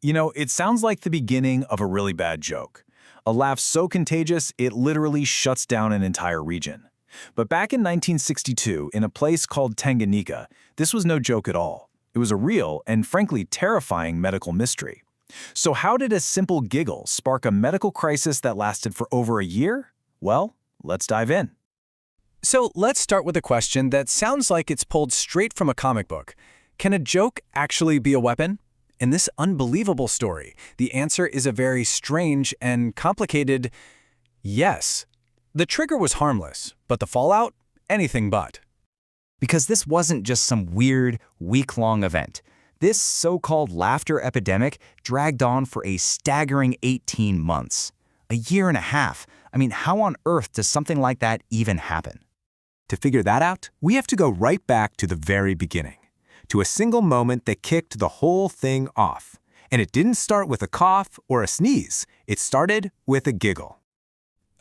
It sounds like the beginning of a really bad joke. A laugh so contagious, it literally shuts down an entire region. But back in 1962, in a place called Tanganyika, this was no joke at all. It was a real and frankly terrifying medical mystery. So how did a simple giggle spark a medical crisis that lasted for over a year? Well, let's dive in. So let's start with a question that sounds like it's pulled straight from a comic book. Can a joke actually be a weapon? In this unbelievable story, the answer is a very strange and complicated yes. The trigger was harmless, but the fallout? Anything but. Because this wasn't just some weird, week-long event. This so-called laughter epidemic dragged on for a staggering 18 months. A year and a half. I mean, how on earth does something like that even happen? To figure that out, we have to go right back to the very beginning, to a single moment that kicked the whole thing off. And it didn't start with a cough or a sneeze. It started with a giggle.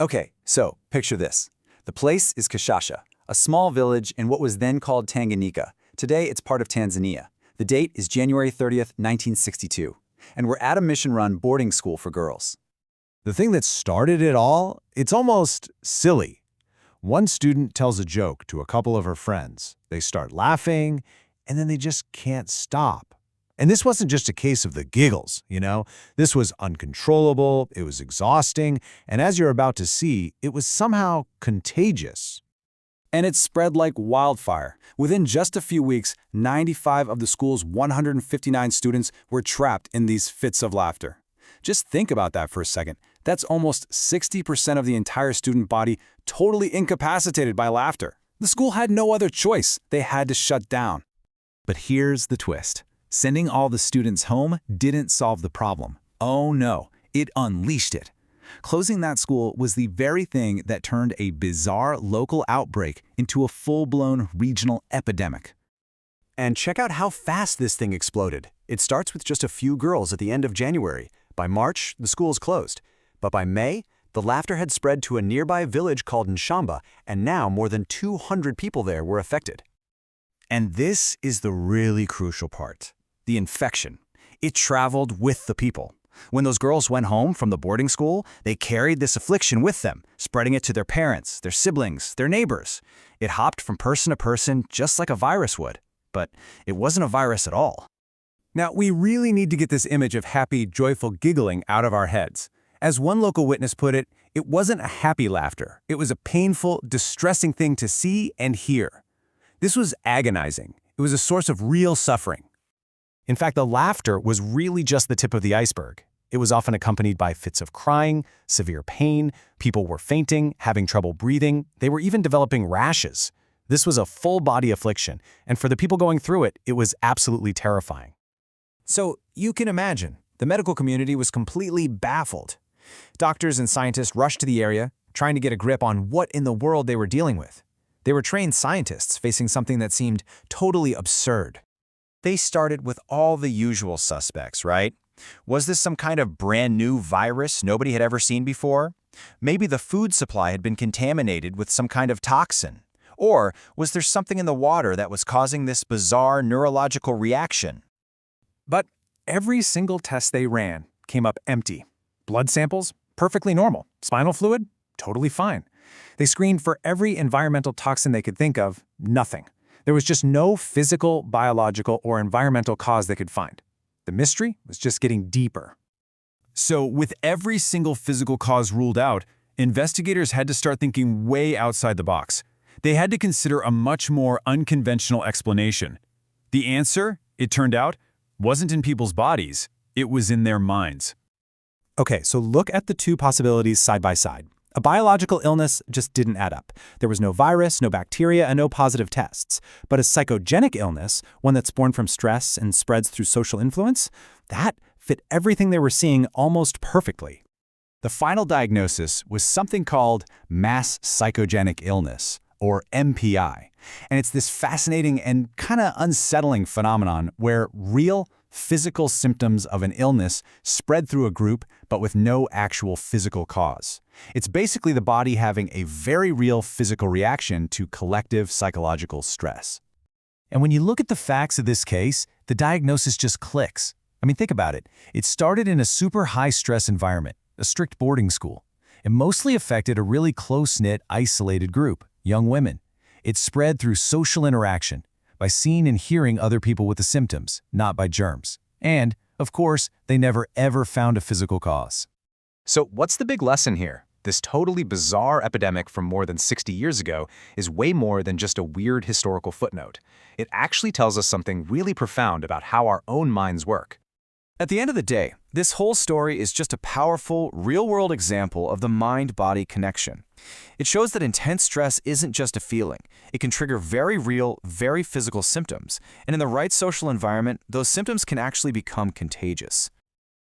Okay, so picture this. The place is Kashasha, a small village in what was then called Tanganyika. Today, it's part of Tanzania. The date is January 30th, 1962. And we're at a mission-run boarding school for girls. The thing that started it all, it's almost silly. One student tells a joke to a couple of her friends. They start laughing, and then they just can't stop. And this wasn't just a case of the giggles, This was uncontrollable, it was exhausting, and as you're about to see, it was somehow contagious. And it spread like wildfire. Within just a few weeks, 95 of the school's 159 students were trapped in these fits of laughter. Just think about that for a second. That's almost 60% of the entire student body totally incapacitated by laughter. The school had no other choice. They had to shut down. But here's the twist. Sending all the students home didn't solve the problem. Oh no, it unleashed it. Closing that school was the very thing that turned a bizarre local outbreak into a full-blown regional epidemic. And check out how fast this thing exploded. It starts with just a few girls at the end of January. By March, the school is closed. But by May, the laughter had spread to a nearby village called Nshamba, and now more than 200 people there were affected. And this is the really crucial part. The infection. It traveled with the people. When those girls went home from the boarding school, they carried this affliction with them, spreading it to their parents, their siblings, their neighbors. It hopped from person to person just like a virus would. But it wasn't a virus at all. Now, we really need to get this image of happy, joyful giggling out of our heads. As one local witness put it, it wasn't a happy laughter. It was a painful, distressing thing to see and hear. This was agonizing. It was a source of real suffering. In fact, the laughter was really just the tip of the iceberg. It was often accompanied by fits of crying, severe pain, people were fainting, having trouble breathing, they were even developing rashes. This was a full-body affliction, and for the people going through it, it was absolutely terrifying. So you can imagine, the medical community was completely baffled. Doctors and scientists rushed to the area, trying to get a grip on what in the world they were dealing with. They were trained scientists facing something that seemed totally absurd. They started with all the usual suspects, right? Was this some kind of brand new virus nobody had ever seen before? Maybe the food supply had been contaminated with some kind of toxin. Or was there something in the water that was causing this bizarre neurological reaction? But every single test they ran came up empty. Blood samples, perfectly normal. Spinal fluid, totally fine. They screened for every environmental toxin they could think of, nothing. There was just no physical, biological, or environmental cause they could find. The mystery was just getting deeper. So with every single physical cause ruled out, investigators had to start thinking way outside the box. They had to consider a much more unconventional explanation. The answer, it turned out, wasn't in people's bodies, it was in their minds. Okay, so look at the two possibilities side by side. A biological illness just didn't add up. There was no virus, no bacteria, and no positive tests. But a psychogenic illness, one that's born from stress and spreads through social influence, that fit everything they were seeing almost perfectly. The final diagnosis was something called mass psychogenic illness, or MPI. And it's this fascinating and kind of unsettling phenomenon where real, physical symptoms of an illness spread through a group, but with no actual physical cause. It's basically the body having a very real physical reaction to collective psychological stress. And when you look at the facts of this case, the diagnosis just clicks. I mean, think about it. It started in a super high-stress environment, a strict boarding school. It mostly affected a really close-knit, isolated group, young women. It spread through social interaction, by seeing and hearing other people with the symptoms, not by germs. And, of course, they never ever found a physical cause. So what's the big lesson here? This totally bizarre epidemic from more than 60 years ago is way more than just a weird historical footnote. It actually tells us something really profound about how our own minds work. At the end of the day, this whole story is just a powerful, real-world example of the mind-body connection. It shows that intense stress isn't just a feeling. It can trigger very real, very physical symptoms. And in the right social environment, those symptoms can actually become contagious.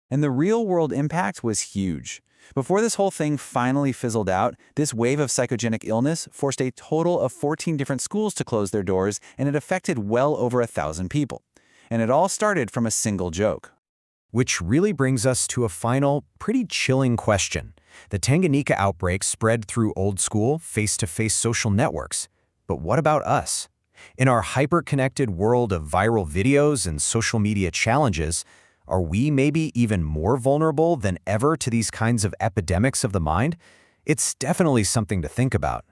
And the real-world impact was huge. Before this whole thing finally fizzled out, this wave of psychogenic illness forced a total of 14 different schools to close their doors, and it affected well over 1,000 people. And it all started from a single joke. Which really brings us to a final, pretty chilling question. The Tanganyika outbreak spread through old-school, face-to-face social networks. But what about us? In our hyper-connected world of viral videos and social media challenges, are we maybe even more vulnerable than ever to these kinds of epidemics of the mind? It's definitely something to think about.